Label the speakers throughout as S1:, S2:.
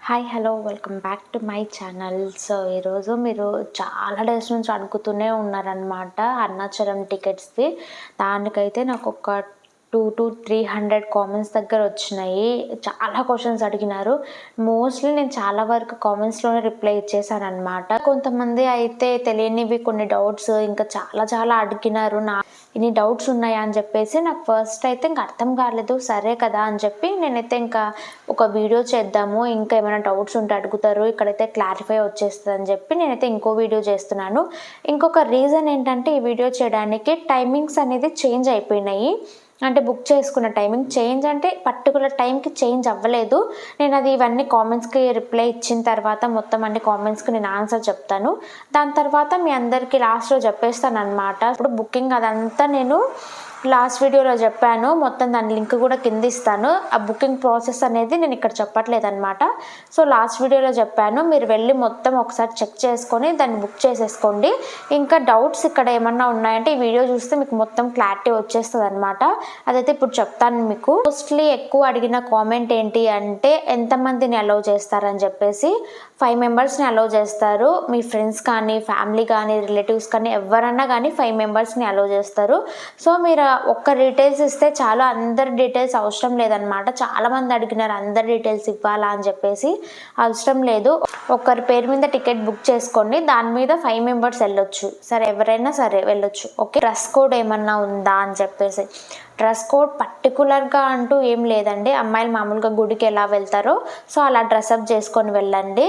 S1: Hi hello welcome back to my channel. So ఈరోజు మీరు చాలా డేస్ నుంచి అడుగుతూనే ఉన్నారనమాట అరుణాచలం టికెట్స్ది. దానికైతే నాకు ఒక 200-300 కామెంట్స్ దగ్గర వచ్చినాయి. చాలా క్వశ్చన్స్ అడిగినారు. మోస్ట్లీ నేను చాలా వరకు కామెంట్స్లోనే రిప్లై ఇచ్చేసాను అనమాట. కొంతమంది అయితే తెలియనివి కొన్ని డౌట్స్ ఇంకా చాలా చాలా అడిగినారు. ఇన్ని డౌట్స్ ఉన్నాయా అని చెప్పేసి నాకు ఫస్ట్ అయితే ఇంకా అర్థం కాలేదు. సరే కదా అని చెప్పి నేనైతే ఇంకా ఒక వీడియో చేద్దాము, ఇంకా ఏమైనా డౌట్స్ ఉంటే అడుగుతారు, ఇక్కడైతే క్లారిఫై వచ్చేస్తుంది అని చెప్పి నేనైతే ఇంకో వీడియో చేస్తున్నాను. ఇంకొక రీజన్ ఏంటంటే ఈ వీడియో చేయడానికి టైమింగ్స్ అనేది చేంజ్ అయిపోయినాయి. అంటే బుక్ చేసుకున్న టైమింగ్ చేంజ్ అంటే పర్టికులర్ టైంకి చేంజ్ అవ్వలేదు. నేను అది ఇవన్నీ కామెంట్స్కి రిప్లై ఇచ్చిన తర్వాత మొత్తం అన్ని కామెంట్స్కి నేను ఆన్సర్ చెప్తాను. దాని తర్వాత మీ అందరికీ లాస్ట్లో చెప్పేస్తాను అనమాట. ఇప్పుడు బుకింగ్ అదంతా నేను లాస్ట్ వీడియోలో చెప్పాను. మొత్తం దాని లింక్ కూడా కింద ఇస్తాను. ఆ బుకింగ్ ప్రాసెస్ అనేది నేను ఇక్కడ చెప్పట్లేదు అనమాట. సో లాస్ట్ వీడియోలో చెప్పాను, మీరు వెళ్ళి మొత్తం ఒకసారి చెక్ చేసుకొని దాన్ని బుక్ చేసేసుకోండి. ఇంకా డౌట్స్ ఇక్కడ ఏమన్నా ఉన్నాయంటే ఈ వీడియో చూస్తే మీకు మొత్తం క్లారిటీ వచ్చేస్తుంది అనమాట. అదైతే ఇప్పుడు చెప్తాను మీకు. మోస్ట్లీ ఎక్కువ అడిగిన కామెంట్ ఏంటి అంటే ఎంతమందిని అలౌ చేస్తారని చెప్పేసి. 5 మెంబర్స్ని అలౌ చేస్తారు. మీ ఫ్రెండ్స్ కానీ ఫ్యామిలీ కానీ రిలేటివ్స్ కానీ ఎవరన్నా కానీ 5 మెంబర్స్ని అలౌ చేస్తారు. సో మీరు ఒక్క డీటెయిల్స్ ఇస్తే చాలు, అందరి డీటెయిల్స్ అవసరం లేదనమాట. చాలామంది అడిగినారు అందరి డీటెయిల్స్ ఇవ్వాలా అని చెప్పేసి. అవసరం లేదు, ఒకరి పేరు మీద టికెట్ బుక్ చేసుకోండి, దాని మీద 5 మెంబర్స్ వెళ్ళొచ్చు. సరే ఎవరైనా సరే వెళ్ళొచ్చు. ఓకే, డ్రెస్ కోడ్ ఏమన్నా ఉందా అని చెప్పేసి. డ్రెస్ కోడ్ పర్టికులర్గా అంటూ ఏం లేదండి. అమ్మాయిలు మామూలుగా గుడికి ఎలా వెళ్తారో సో అలా డ్రెస్అప్ చేసుకొని వెళ్ళండి.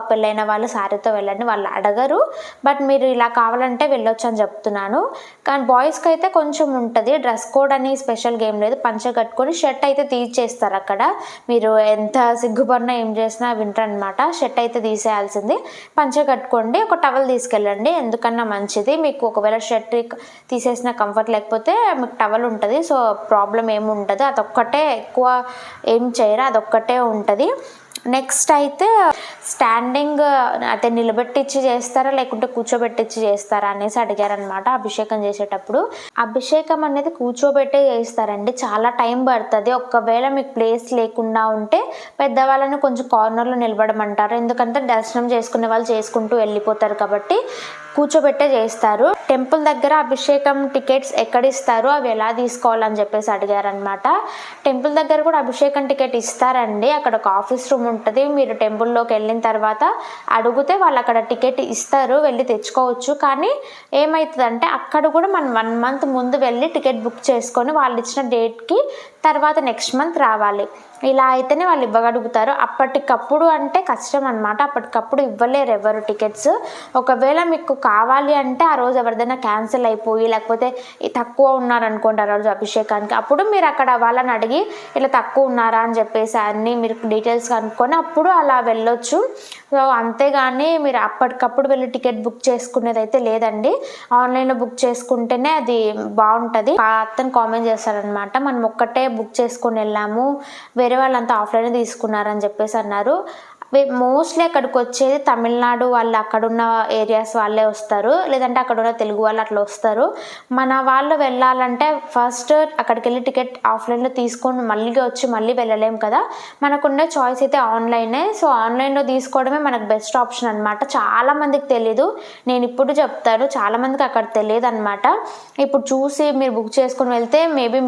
S1: పెళ్ళైన వాళ్ళు శారీతో వెళ్ళండి, వాళ్ళు అడగరు. బట్ మీరు ఇలా కావాలంటే వెళ్ళొచ్చు అని చెప్తున్నాను. కానీ బాయ్స్కి అయితే కొంచెం ఉంటుంది డ్రెస్ కోడ్ అని స్పెషల్గా ఏం లేదు. పంచ కట్టుకొని షర్ట్ అయితే తీసేస్తారు అక్కడ. మీరు ఎంత సిగ్గుపడినా ఏం చేసినా వింటారనమాట. షర్ట్ అయితే తీసేయాల్సింది. పంచ కట్టుకోండి, ఒక టవల్ తీసుకెళ్ళండి, ఎందుకన్నా మంచిది. మీకు ఒకవేళ షర్ట్ తీసేసిన కంఫర్ట్ లేకపోతే మీకు టవల్ ఉంటుంది, సో ప్రాబ్లం ఏమి ఉండదు. అదొక్కటే ఎక్కువ ఏం చేయరు, అదొక్కటే ఉంటుంది. నెక్స్ట్ అయితే స్టాండింగ్ అయితే నిలబెట్టించి చేస్తారా లేకుంటే కూర్చోబెట్టించి చేస్తారా అనేసి అడిగారనమాట. అభిషేకం చేసేటప్పుడు అభిషేకం అనేది కూర్చోబెట్టే చేస్తారండి. చాలా టైం పడుతుంది. ఒకవేళ మీకు ప్లేస్ లేకుండా ఉంటే పెద్దవాళ్ళని కొంచెం కార్నర్లో నిలబడమంటారు, ఎందుకంటే దర్శనం చేసుకునే వాళ్ళు చేసుకుంటూ వెళ్ళిపోతారు కాబట్టి కూర్చోబెట్టే చేస్తారు. టెంపుల్ దగ్గర అభిషేకం టికెట్స్ ఎక్కడ ఇస్తారు, అవి ఎలా తీసుకోవాలని చెప్పేసి అడిగారనమాట. టెంపుల్ దగ్గర కూడా అభిషేకం టికెట్ ఇస్తారండి. అక్కడ ఒక ఆఫీస్ రూమ్ ఉంటుంది. మీరు టెంపుల్లోకి వెళ్ళిన తర్వాత అడిగితే వాళ్ళు అక్కడ టికెట్ ఇస్తారు, వెళ్ళి తెచ్చుకోవచ్చు. కానీ ఏమవుతుందంటే అక్కడ కూడా మనం 1 మంత్ ముందు వెళ్ళి టికెట్ బుక్ చేసుకొని వాళ్ళు ఇచ్చిన డేట్కి తర్వాత నెక్స్ట్ మంత్ రావాలి. ఇలా అయితేనే వాళ్ళు ఇవ్వగలుగుతారు. అప్పటికప్పుడు అంటే కష్టం అనమాట. అప్పటికప్పుడు ఇవ్వలేరు ఎవరు టికెట్స్. ఒకవేళ మీకు కావాలి అంటే ఆ రోజు ఎవరిదైనా క్యాన్సిల్ అయిపోయి లేకపోతే తక్కువ ఉన్నారనుకోండి ఆ రోజు అభిషేకానికి, అప్పుడు మీరు అక్కడ వాళ్ళని అడిగి ఇలా తక్కువ ఉన్నారా అని చెప్పేసి అన్నీ మీరు డీటెయిల్స్ కనుక్కొని అప్పుడు అలా వెళ్ళొచ్చు. సో అంతేగాని మీరు అప్పటికప్పుడు వెళ్ళి టికెట్ బుక్ చేసుకునేది అయితే లేదండి. ఆన్లైన్లో బుక్ చేసుకుంటేనే అది బాగుంటుంది. అతను కామెంట్ చేస్తారనమాట, మనం ఒక్కటే బుక్ చేసుకుని వెళ్ళాము, వేరే వాళ్ళంతా ఆఫ్లైన్ తీసుకున్నారని చెప్పేసి అన్నారు. మోస్ట్లీ అక్కడికి వచ్చేది తమిళనాడు వాళ్ళు, అక్కడున్న ఏరియాస్ వాళ్ళే వస్తారు, లేదంటే అక్కడున్న తెలుగు వాళ్ళు అట్లా వస్తారు. మన వాళ్ళు వెళ్ళాలంటే ఫస్ట్ అక్కడికి వెళ్ళి టికెట్ ఆఫ్లైన్లో తీసుకొని మళ్ళీ వచ్చి మళ్ళీ వెళ్ళలేం కదా. మనకున్న చాయిస్ అయితే ఆన్లైనే. సో ఆన్లైన్లో తీసుకోవడమే మనకు బెస్ట్ ఆప్షన్ అనమాట. చాలామందికి తెలీదు, నేను ఇప్పుడు చెప్తాను, చాలామందికి అక్కడ తెలియదు అనమాట. ఇప్పుడు చూసి మీరు బుక్ చేసుకొని వెళ్తే మేబీ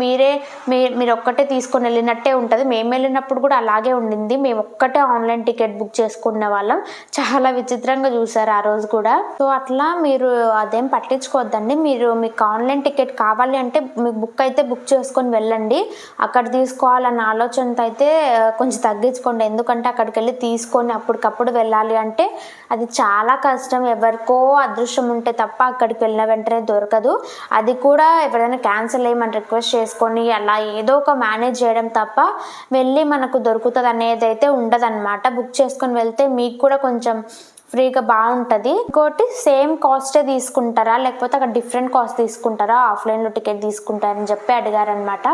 S1: మీరు ఒక్కటే తీసుకొని వెళ్ళినట్టే ఉంటుంది. మేము వెళ్ళినప్పుడు కూడా అలాగే ఉండింది. మేము ఒక్కటే ఆన్లైన్ టికెట్ బుక్ చేసుకున్న వాళ్ళం. చాలా విచిత్రంగా చూసారు ఆ రోజు కూడా. సో అట్లా మీరు అదేం పట్టించుకోవద్దండి. మీకు ఆన్లైన్ టికెట్ కావాలి అంటే మీకు బుక్ చేసుకొని వెళ్ళండి. అక్కడ తీసుకోవాలన్న ఆలోచనతో అయితే కొంచెం తగ్గించుకోండి. ఎందుకంటే అక్కడికి వెళ్ళి తీసుకొని అప్పటికప్పుడు వెళ్ళాలి అంటే అది చాలా కష్టం. ఎవరికో అదృష్టం ఉంటే తప్ప అక్కడికి వెళ్ళిన వెంటనే దొరకదు. అది కూడా ఎవరైనా క్యాన్సిల్ అయ్యమని రిక్వెస్ట్ చేసుకొని అలా ఏదో ఒక మేనేజ్ చేయడం తప్ప వెళ్ళి మనకు దొరుకుతుంది అనేది అయితే ఉండదన్నమాట. బుక్ చేసుకొని వెళ్తే మీకు కూడా కొంచెం ఫ్రీగా బాగుంటుంది. ఇంకోటి సేమ్ కాస్టే తీసుకుంటారా లేకపోతే అక్కడ డిఫరెంట్ కాస్ట్ తీసుకుంటారా, ఆఫ్లైన్లో టికెట్ తీసుకుంటారని చెప్పి అడిగారనమాట.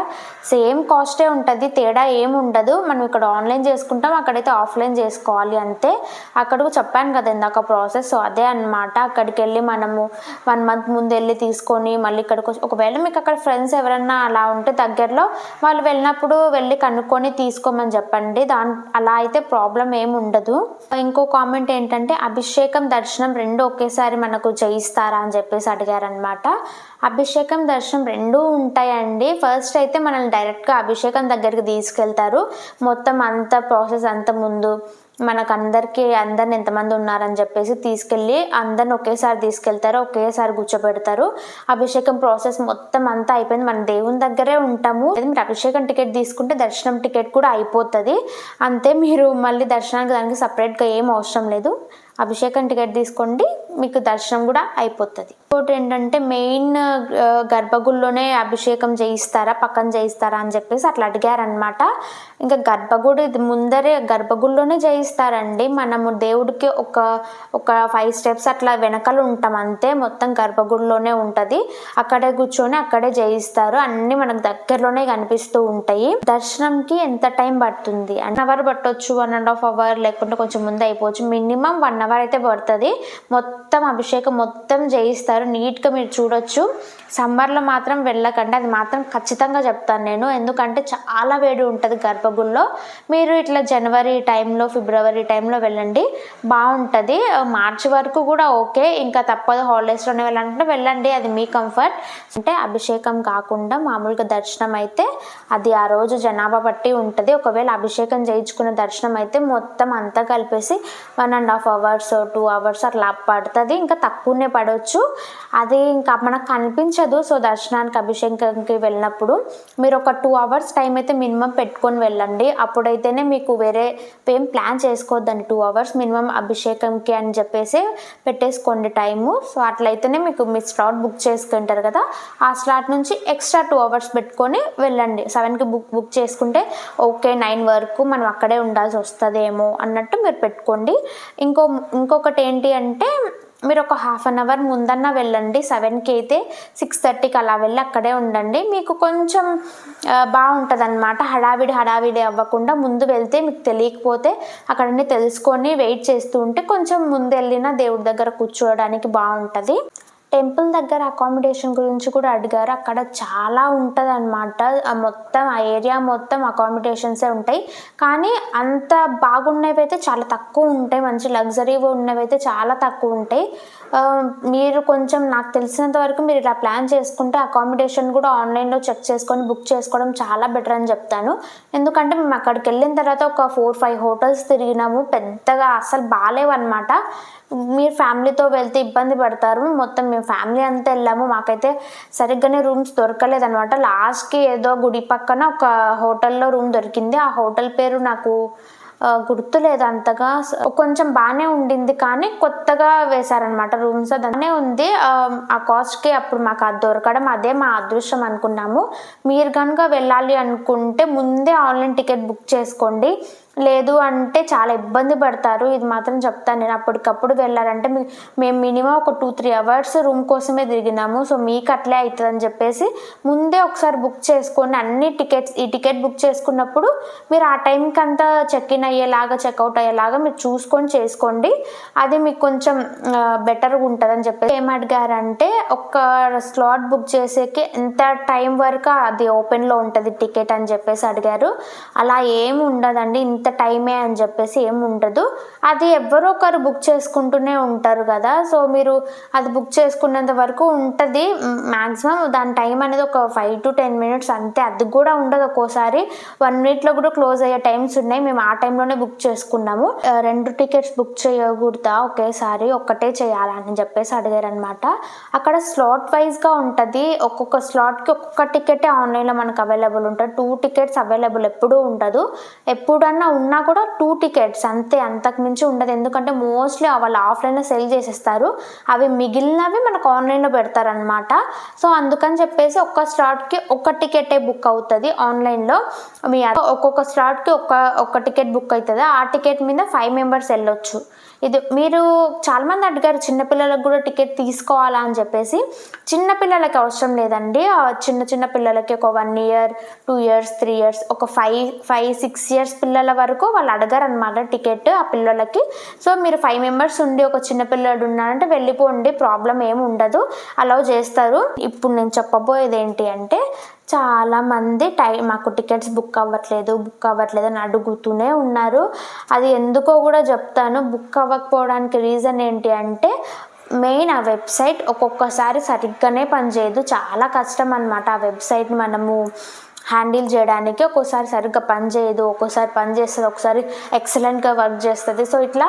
S1: సేమ్ కాస్టే ఉంటుంది, తేడా ఏమి ఉండదు. మనం ఇక్కడ ఆన్లైన్ చేసుకుంటాం, అక్కడైతే ఆఫ్లైన్ చేసుకోవాలి అంతే. అక్కడికి చెప్పాను కదా ఇందాక ప్రాసెస్, సో అదే అనమాట. అక్కడికి వెళ్ళి మనము 1 month ముందు వెళ్ళి తీసుకొని మళ్ళీ ఇక్కడికి ఒకవేళ మీకు అక్కడ ఫ్రెండ్స్ ఎవరన్నా అలా ఉంటే దగ్గరలో, వాళ్ళు వెళ్ళినప్పుడు వెళ్ళి కనుక్కొని తీసుకోమని చెప్పండి. అలా అయితే ప్రాబ్లం ఏమి ఉండదు. ఇంకో కామెంట్ ఏంటంటే అభిషేకం దర్శనం రెండు ఒకేసారి మనకు చేయిస్తారా అని చెప్పేసి అడిగారనమాట. అభిషేకం దర్శనం రెండూ ఉంటాయండి. ఫస్ట్ అయితే మనల్ని డైరెక్ట్గా అభిషేకం దగ్గరికి తీసుకెళ్తారు. మొత్తం అంత ప్రాసెస్ అంత ముందు అందరిని ఎంతమంది ఉన్నారని చెప్పేసి తీసుకెళ్ళి అందరిని ఒకేసారి తీసుకెళ్తారు, ఒకేసారి కూర్చోబెడతారు. అభిషేకం ప్రాసెస్ మొత్తం అంతా అయిపోయింది, మన దేవుని దగ్గరే ఉంటాము. మీరు అభిషేకం టికెట్ తీసుకుంటే దర్శనం టికెట్ కూడా అయిపోతుంది అంతే. మీరు మళ్ళీ దర్శనానికి దానికి సపరేట్గా ఏం అవసరం లేదు. అభిషేకం టికెట్ తీసుకోండి, మీకు దర్శనం కూడా అయిపోతుంది. ఇంకోటి ఏంటంటే మెయిన్ గర్భగుడిలోనే అభిషేకం చేయిస్తారా పక్కన చేయిస్తారా అని చెప్పేసి అట్లా అడిగారనమాట. ఇంకా గర్భగుడి ముందరే గర్భగుడిలోనే చేయిస్తారండి. మనము దేవుడికి ఒక 5 steps అట్లా వెనకాల ఉంటాం అంతే. మొత్తం గర్భగుడిలోనే ఉంటుంది, అక్కడే కూర్చొని అక్కడే చేయిస్తారు. అన్నీ మనకు దగ్గరలోనే కనిపిస్తూ ఉంటాయి. దర్శనంకి ఎంత టైం పడుతుంది? 1 hour పట్టవచ్చు, 1.5 hours, లేకుంటే కొంచెం ముందు అయిపోవచ్చు. మినిమం 1 hour అయితే పడుతుంది. మొత్తం అభిషేకం మొత్తం చేయిస్తారు, నీట్గా మీరు చూడొచ్చు. సమ్మర్లో మాత్రం వెళ్ళకండి, అది మాత్రం ఖచ్చితంగా చెప్తాను నేను. ఎందుకంటే చాలా వేడి ఉంటుంది గర్భగుడిలో. మీరు ఇట్లా జనవరి టైంలో, ఫిబ్రవరి టైంలో వెళ్ళండి, బాగుంటుంది. మార్చి వరకు కూడా ఓకే, ఇంకా తప్పదు హాలిడేస్లోనే వెళ్ళాలంటే వెళ్ళండి, అది మీ కంఫర్ట్. అంటే అభిషేకం కాకుండా మామూలుగా దర్శనం అయితే అది ఆ రోజు జనాభా బట్టి ఉంటుంది. ఒకవేళ అభిషేకం చేయించుకున్న దర్శనం అయితే మొత్తం అంతా కలిపేసి 1.5 hours, 2 hours అట్లా పడుతుంది. ఇంకా తక్కువనే పడవచ్చు, అది ఇంకా మనకు కనిపించదు. సో దర్శనానికి అభిషేకంకి వెళ్ళినప్పుడు మీరు ఒక 2 hours టైం అయితే మినిమం పెట్టుకొని వెళ్ళండి. అప్పుడైతేనే మీకు వేరే ఏం ప్లాన్ చేసుకోవద్దండి. 2 hours మినిమం అభిషేకంకి అని చెప్పేసి పెట్టేసుకోండి టైము. సో అట్లయితేనే మీకు మీ స్లాట్ బుక్ చేసుకుంటారు కదా, ఆ స్లాట్ నుంచి ఎక్స్ట్రా 2 hours పెట్టుకొని వెళ్ళండి. 7కి బుక్ చేసుకుంటే ఓకే, 9 వరకు మనం అక్కడే ఉండాల్సి వస్తుందేమో అన్నట్టు మీరు పెట్టుకోండి. ఇంకొకటి ఏంటి అంటే మీరు ఒక 1/2 hour ముందన్నా వెళ్ళండి. 7కి అయితే 6:30కి అలా వెళ్ళి అక్కడే ఉండండి. మీకు కొంచెం బాగుంటుంది అనమాట. హడావిడి అవ్వకుండా ముందు వెళ్తే మీకు తెలియకపోతే అక్కడన్నీ తెలుసుకొని వెయిట్ చేస్తూ ఉంటే కొంచెం ముందు వెళ్ళినా దేవుడి దగ్గర కూర్చోవడానికి బాగుంటుంది. టెంపుల్ దగ్గర అకామిడేషన్ గురించి కూడా అడిగారు. అక్కడ చాలా ఉంటుంది అనమాట. మొత్తం ఆ ఏరియా మొత్తం అకామిడేషన్సే ఉంటాయి, కానీ అంత బాగున్నవి అయితే చాలా తక్కువ ఉంటాయి. మంచి లగ్జరీ ఉన్నవి అయితే చాలా తక్కువ ఉంటాయి. మీరు కొంచెం నాకు తెలిసినంత వరకు మీరు ఇలా ప్లాన్ చేసుకుంటే అకామిడేషన్ కూడా ఆన్లైన్లో చెక్ చేసుకొని బుక్ చేసుకోవడం చాలా బెటర్ అని చెప్తాను. ఎందుకంటే మేము అక్కడికి వెళ్ళిన తర్వాత ఒక 4-5 hotels తిరిగినాము, పెద్దగా అస్సలు బాగాలేవన్నమాట. మీరు ఫ్యామిలీతో వెళ్తే ఇబ్బంది పడతారు. మొత్తం మేము ఫ్యామిలీ అంతా వెళ్ళాము, మాకైతే సరిగ్గానే రూమ్స్ దొరకలేదనమాట. లాస్ట్కి ఏదో గుడి పక్కన ఒక హోటల్లో రూమ్ దొరికింది. ఆ హోటల్ పేరు నాకు గుర్తులేదు అంతగా. కొంచెం బాగానే ఉండింది, కానీ కొత్తగా వేశారనమాట రూమ్స్. దానే ఉంది. ఆ కాస్ట్కి అప్పుడు మాకు అది దొరకడం అదే మా అదృష్టం అనుకున్నాము. మీరు కనుక వెళ్ళాలి అనుకుంటే ముందే ఆన్లైన్ టికెట్ బుక్ చేసుకోండి, లేదు అంటే చాలా ఇబ్బంది పడతారు. ఇది మాత్రం చెప్తాను నేను. అప్పటికప్పుడు వెళ్ళాలంటే మేము మినిమం ఒక 2-3 hours రూమ్ కోసమే తిరిగినాము. సో మీకు అట్లే అవుతుంది అని చెప్పేసి ముందే ఒకసారి బుక్ చేసుకోండి అన్ని టికెట్స్. ఈ టికెట్ బుక్ చేసుకున్నప్పుడు మీరు ఆ టైంకి అంతా చెక్ఇన్ అయ్యేలాగా, చెక్అవుట్ అయ్యేలాగా మీరు చూసుకొని చేసుకోండి. అది మీకు కొంచెం బెటర్గా ఉంటుంది అని చెప్పేసి. ఏం అడిగారంటే ఒక స్లాట్ బుక్ చేసేకి ఎంత టైం వరకు అది ఓపెన్లో ఉంటుంది టికెట్ అని చెప్పేసి అడిగారు. అలా ఏమి ఉండదండి, ఇంత టైమే అని చెప్పేసి ఏమి ఉండదు. అది ఎవరో ఒకరు బుక్ చేసుకుంటూనే ఉంటారు కదా, సో మీరు అది బుక్ చేసుకున్నంత వరకు ఉంటుంది. మ్యాక్సిమం దాని టైం అనేది ఒక 5 to 10 minutes అంతే. అది కూడా ఉండదు, ఒక్కోసారి 1 minute కూడా క్లోజ్ అయ్యే టైమ్స్ ఉన్నాయి. మేము ఆ టైంలోనే బుక్ చేసుకున్నాము. 2 tickets బుక్ చేయకూడదా ఒకేసారి, ఒక్కటే చేయాలని చెప్పేసి అడిగారనమాట. అక్కడ స్లాట్ వైజ్గా ఉంటుంది. ఒక్కొక్క స్లాట్కి ఒక్కొక్క టికెటే ఆన్లైన్లో మనకు అవైలబుల్ ఉంటుంది. 2 tickets అవైలబుల్ ఎప్పుడూ ఉండదు. ఎప్పుడన్నా ఉన్నా కూడా 2 టికెట్స్ అంతే, అంతకు మించి ఉండదు. ఎందుకంటే మోస్ట్లీ వాళ్ళు ఆఫ్లైన్లో సెల్ చేసేస్తారు, అవి మిగిలినవి మనకు ఆన్లైన్లో పెడతారనమాట. సో అందుకని చెప్పేసి ఒక్క స్లాట్కి ఒక్క టికెటే బుక్ అవుతుంది ఆన్లైన్లో. మీ ఒక్కొక్క స్లాట్కి ఒక్క టికెట్ బుక్ అవుతుంది. ఆ టికెట్ మీద 5 మెంబర్స్ వెళ్ళొచ్చు. ఇది మీరు చాలామంది అడిగారు చిన్నపిల్లలకు కూడా టికెట్ తీసుకోవాలా అని చెప్పేసి. చిన్నపిల్లలకి అవసరం లేదండి. చిన్న పిల్లలకి ఒక 1 ఇయర్ 2 ఇయర్స్ 3 ఇయర్స్ ఒక 5-6 ఇయర్స్ పిల్లల వరకు వాళ్ళు అడగారు అనమాట టికెట్ ఆ పిల్లలకి. సో మీరు 5 మెంబర్స్ ఉండి ఒక చిన్న పిల్లడు ఉన్నారంటే వెళ్ళిపోండి, ప్రాబ్లం ఏమి ఉండదు, అలౌ చేస్తారు. ఇప్పుడు నేను చెప్పబోయేది ఏంటి అంటే, చాలామంది మాకు టికెట్స్ బుక్ అవ్వట్లేదు అని అడుగుతూనే ఉన్నారు. అది ఎందుకో కూడా చెప్తాను. బుక్ అవ్వకపోవడానికి రీజన్ ఏంటి అంటే, మెయిన్ ఆ వెబ్సైట్ ఒక్కొక్కసారి సరిగ్గానే పనిచేయదు. చాలా కష్టం అనమాట ఆ వెబ్సైట్ని మనము హ్యాండిల్ చేయడానికి. ఒక్కోసారి సరిగ్గా పనిచేయదు, ఒక్కోసారి పనిచేస్తుంది, ఒకసారి ఎక్సలెంట్గా వర్క్ చేస్తుంది. సో ఇట్లా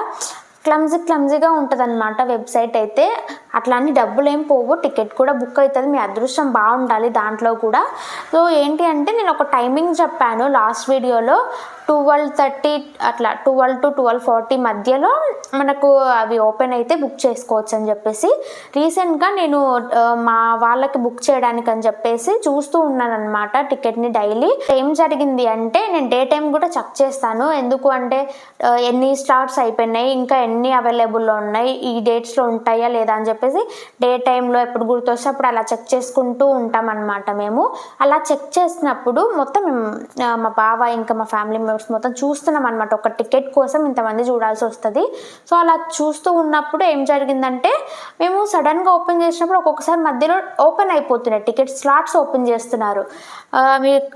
S1: క్లమ్జీగా ఉంటుంది అనమాట వెబ్సైట్ అయితే. అట్లా అని డబ్బులు ఏం పోవు, టికెట్ కూడా బుక్ అవుతుంది. మీ అదృష్టం బాగుండాలి దాంట్లో కూడా. సో ఏంటి అంటే, నేను ఒక టైమింగ్ చెప్పాను లాస్ట్ వీడియోలో, 12:30 అట్లా 12 to 12:40 మధ్యలో మనకు అవి ఓపెన్ అయితే బుక్ చేసుకోవచ్చు అని చెప్పేసి. రీసెంట్గా నేను మా వాళ్ళకి బుక్ చేయడానికి అని చెప్పేసి చూస్తూ ఉన్నాను అనమాట టికెట్ని డైలీ. ఏం జరిగింది అంటే, నేను డే టైం కూడా చెక్ చేస్తాను. ఎందుకు అంటే ఎన్ని స్లాట్స్ అయిపోయినాయి, ఇంకా ఎన్ని అవైలబుల్లో ఉన్నాయి, ఈ డేట్స్లో ఉంటాయా లేదా అని చెప్పేసి డే టైంలో ఎప్పుడు గుర్తొస్తే అప్పుడు అలా చెక్ చేసుకుంటూ ఉంటాం అనమాట మేము. అలా చెక్ చేసినప్పుడు మొత్తం మా బావ ఇంకా మా ఫ్యామిలీ మెంబర్స్ మొత్తం చూస్తున్నాం అనమాట. ఒక టికెట్ కోసం ఇంతమంది చూడాల్సి వస్తుంది. సో అలా చూస్తూ ఉన్నప్పుడు ఏం జరిగిందంటే, మేము సడన్గా ఓపెన్ చేసినప్పుడు ఒక్కొక్కసారి మధ్యలో ఓపెన్ అయిపోతున్నాయి టికెట్ స్లాట్స్ ఓపెన్ చేస్తున్నారు.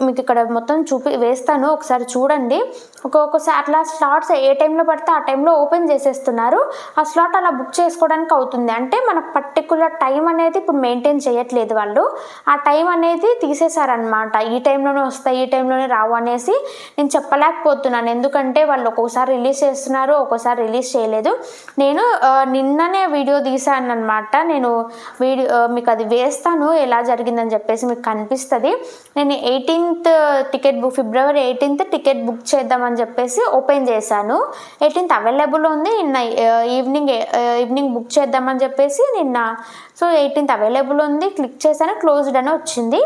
S1: మీకు ఇక్కడ మొత్తం వేస్తాను, ఒకసారి చూడండి. ఒక్కొక్కసారి అట్లా స్లాట్స్ ఏ టైంలో పడితే ఆ టైంలో ఓపెన్ చేసేస్తున్నారు. ఆ స్లాట్ అలా బుక్ చేసుకోవడానికి అవుతుంది. అంటే మనకు పర్టికులర్ టైం అనేది ఇప్పుడు మెయింటైన్ చేయట్లేదు వాళ్ళు. ఆ టైం అనేది తీసేశారనమాట. ఈ టైంలోనే వస్తాయి, ఈ టైంలోనే రావు అనేసి నేను చెప్పలేకపోతున్నాను. ఎందుకంటే వాళ్ళు ఒక్కొక్కసారి రిలీజ్ చేస్తున్నారు, ఒక్కోసారి రిలీజ్ చేయలేదు. నేను నిన్ననే వీడియో తీసాను అనమాట. నేను మీకు అది వేస్తాను ఎలా జరిగిందని చెప్పేసి, మీకు కనిపిస్తుంది. నేను 18th ఫిబ్రవరి 18th టికెట్ బుక్ చేద్దామని చెప్పేసి ఓపెన్ చేశాను. 18th అవైలబుల్ ఉంది. నిన్న ఈవినింగ్ బుక్ చేద్దామని చెప్పేసి సో 18th అవైలబుల్ ఉంది, క్లిక్ చేశాను, క్లోజ్డ్ అని వచ్చింది.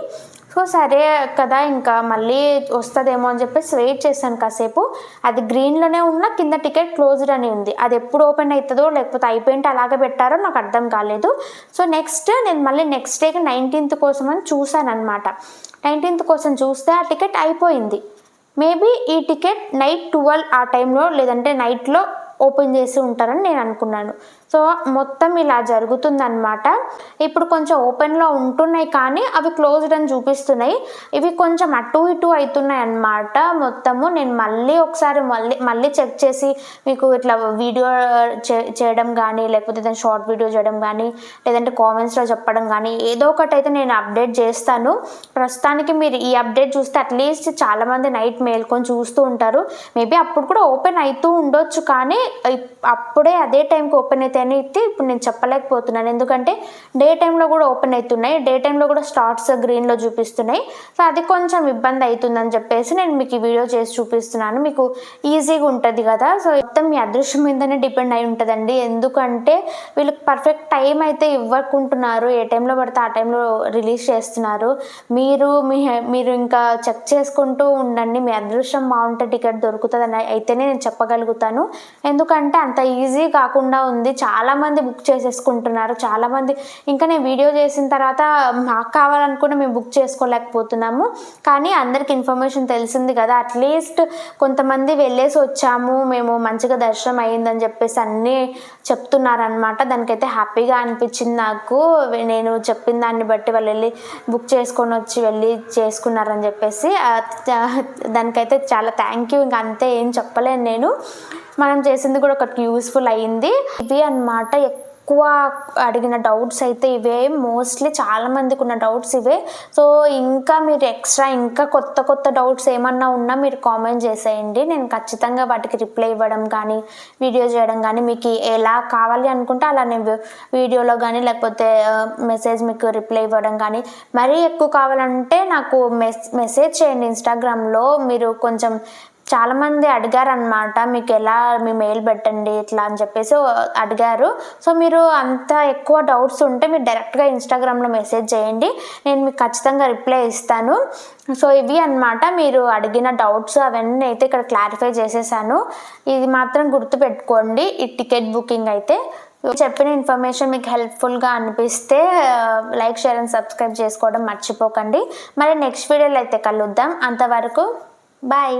S1: సో సరే కదా, ఇంకా మళ్ళీ వస్తుందేమో అని చెప్పేసి వెయిట్ చేశాను కాసేపు. అది గ్రీన్లోనే ఉన్న కింద టికెట్ క్లోజ్డ్ అని ఉంది. అది ఎప్పుడు ఓపెన్ అవుతుందో లేకపోతే అయిపోయింటే అలాగే పెట్టారో నాకు అర్థం కాలేదు. సో నేను మళ్ళీ నెక్స్ట్ డేకి 19th కోసం అని చూశాను అనమాట. 19th కోసం చూస్తే ఆ టికెట్ అయిపోయింది. మేబీ ఈ టికెట్ నైట్ 12 ఆ టైంలో లేదంటే నైట్లో ఓపెన్ చేసి ఉంటారని నేను అనుకున్నాను. సో మొత్తం ఇలా జరుగుతుందన్నమాట. ఇప్పుడు కొంచెం ఓపెన్లో ఉంటున్నాయి కానీ అవి క్లోజ్డ్ అని చూపిస్తున్నాయి. ఇవి కొంచెం అటు ఇటు అవుతున్నాయి అన్నమాట మొత్తము. నేను మళ్ళీ చెక్ చేసి మీకు ఇట్లా వీడియో చేయడం కానీ, లేకపోతే ఏదైనా షార్ట్ వీడియో చేయడం కానీ, లేదంటే కామెంట్స్లో చెప్పడం కానీ, ఏదో ఒకటి అయితే నేను అప్డేట్ చేస్తాను. ప్రస్తుతానికి మీరు ఈ అప్డేట్ చూస్తే అట్లీస్ట్ చాలామంది నైట్ మేల్కొని చూస్తూ ఉంటారు. మేబీ అప్పుడు కూడా ఓపెన్ అవుతూ ఉండొచ్చు, కానీ అప్పుడే అదే టైంకి ఓపెన్ అయితే ఇప్పుడు నేను చెప్పలేకపోతున్నాను. ఎందుకంటే డే టైంలో కూడా ఓపెన్ అవుతున్నాయి, డే టైంలో కూడా స్టార్ట్స్ గ్రీన్లో చూపిస్తున్నాయి. సో అది కొంచెం ఇబ్బంది అవుతుందని చెప్పేసి నేను మీకు ఈ వీడియో చేసి చూపిస్తున్నాను. మీకు ఈజీగా ఉంటుంది కదా. సో మొత్తం మీ అదృష్టం మీదనే డిపెండ్ అయి ఉంటుందండి. ఎందుకంటే వీళ్ళకి పర్ఫెక్ట్ టైం అయితే ఇవ్వకుంటున్నారు, ఏ టైంలో పడితే ఆ టైంలో రిలీజ్ చేస్తున్నారు. మీరు ఇంకా చెక్ చేసుకుంటూ ఉండండి. మీ అదృష్టం బాగుంటే టికెట్ దొరుకుతుందని అయితేనే నేను చెప్పగలుగుతాను. ఎందుకంటే అంత ఈజీ కాకుండా ఉంది. చాలామంది బుక్ చేసేసుకుంటున్నారు. చాలామంది ఇంకా నేను వీడియో చేసిన తర్వాత మాకు కావాలనుకుంటే మేము బుక్ చేసుకోలేకపోతున్నాము. కానీ అందరికి ఇన్ఫర్మేషన్ తెలిసింది కదా, అట్లీస్ట్ కొంతమంది వెళ్ళేసి వచ్చాము, మేము మంచిగా దర్శనం అయ్యిందని చెప్పేసి అన్నీ చెప్తున్నారనమాట. దానికైతే హ్యాపీగా అనిపించింది నాకు. నేను చెప్పిన దాన్ని బట్టి వాళ్ళు వెళ్ళి బుక్ చేసుకొని వచ్చి వెళ్ళి చేసుకున్నారని చెప్పేసి దానికైతే చాలా థ్యాంక్ యూ. ఇంకా అంతే, ఏం చెప్పలేను నేను. మనం చేసింది కూడా ఒకటి యూస్ఫుల్ అయ్యింది. ఇవి అన్నమాట ఎక్కువ అడిగిన డౌట్స్ అయితే ఇవే. మోస్ట్లీ చాలామందికి ఉన్న డౌట్స్ ఇవే. సో ఇంకా మీరు ఇంకా కొత్త డౌట్స్ ఏమన్నా ఉన్నా మీరు కామెంట్ చేసేయండి. నేను ఖచ్చితంగా వాటికి రిప్లై ఇవ్వడం కానీ, వీడియో చేయడం కానీ, మీకు ఎలా కావాలి అనుకుంటే అలా నేను వీడియోలో కానీ లేకపోతే మెసేజ్ మీకు రిప్లై ఇవ్వడం కానీ, మరీ ఎక్కువ కావాలంటే నాకు మెసేజ్ చేయండి ఇన్స్టాగ్రామ్లో. మీరు కొంచెం చాలామంది అడిగారనమాట, మీకు ఎలా మీ మెయిల్ పెట్టండి ఇట్లా అని చెప్పేసి అడిగారు. సో మీరు అంత ఎక్కువ డౌట్స్ ఉంటే మీరు డైరెక్ట్గా ఇన్స్టాగ్రామ్లో మెసేజ్ చేయండి, నేను మీకు ఖచ్చితంగా రిప్లై ఇస్తాను. సో ఇవి అనమాట మీరు అడిగిన డౌట్స్, అవన్నీ అయితే ఇక్కడ క్లారిఫై చేసేసాను. ఇది మాత్రం గుర్తుపెట్టుకోండి, ఈ టికెట్ బుకింగ్ అయితే. చెప్పిన ఇన్ఫర్మేషన్ మీకు హెల్ప్ఫుల్గా అనిపిస్తే లైక్, షేర్ అండ్ సబ్స్క్రైబ్ చేసుకోవడం మర్చిపోకండి. మరి నెక్స్ట్ వీడియోలో అయితే కలుద్దాం. అంతవరకు బాయ్.